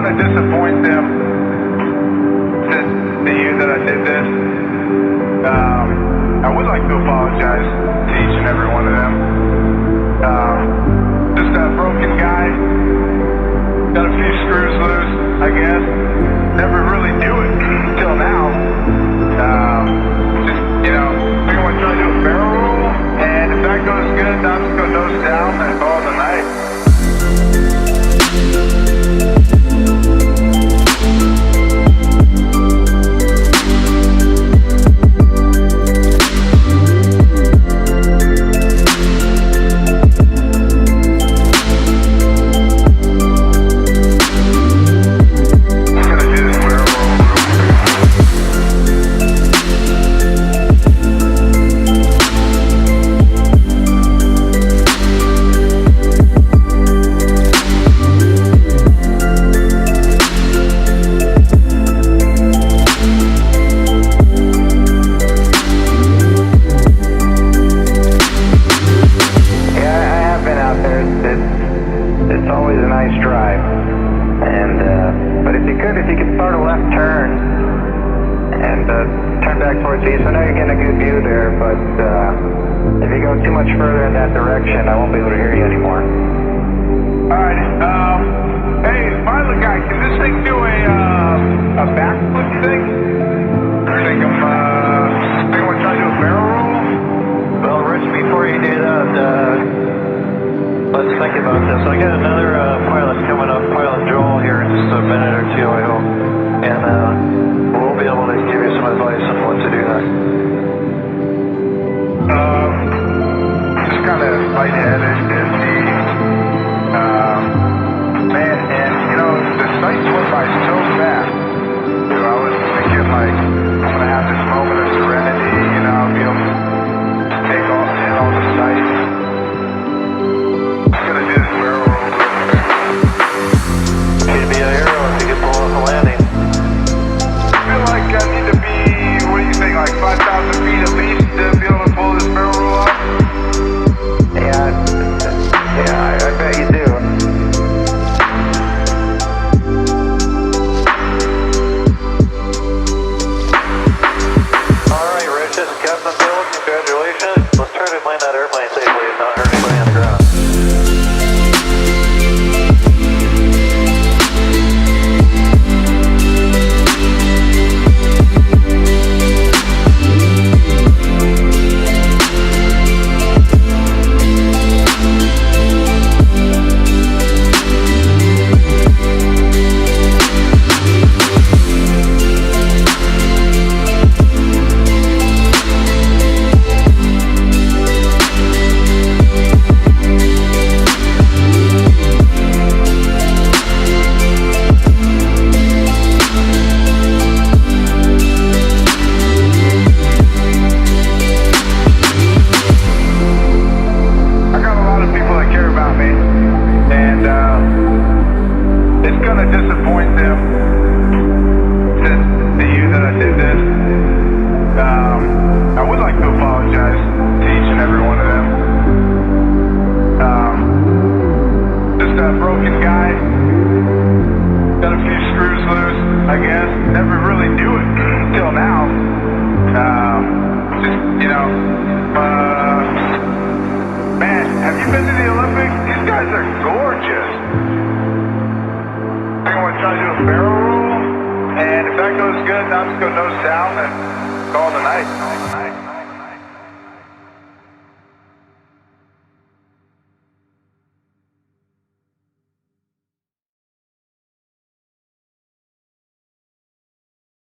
gonna disappoint them since the year that I did this. I would like to apologize to each and every one of them. Just a broken guy. Got a few screws loose, I guess. Never really knew it until now. Just, we're gonna try to do a barrel roll, and if that goes good, I'm just gonna nose down and call it a night. It's always a nice drive, and but if you could start a left turn and turn back towards the east. I know you're getting a good view there, but if you go too much further in that direction, I won't be able to hear you anymore. Alright, hey, pilot guy, can this thing do a backflip thing? I think I'm gonna try to do a barrel roll. Well, Rich, before you do that, let's think about this. I got another pilot coming up, Pilot Joel, here in just a minute or two, I hope. And we'll be able to give you some advice on what to do next. Just kind of lightheaded, dizzy. Man, and the sights went by so fast. I was thinking like, I'm gonna have this moment of serenity, I'll be able to take off in all the sights. You'd be a hero if you could pull off a landing. I feel like I need to be, what do you think, like 5,000 feet at least to be able to pull this barrel roll off? Yeah, I bet you do. Alright, Rich, this is Captain Bill. Congratulations. Let's try to land that airplane safely and not hurt anybody on the ground. Disappoint them since the year that I did this. I would like to apologize to each and every one of them. Just a broken guy. Got a few screws loose, I guess. Never really knew it until now. Man, have you been to the Olympics? These guys are gorgeous. I'm going to try to do a barrel roll, and if that goes good, I'm just going to nose down and call it a night.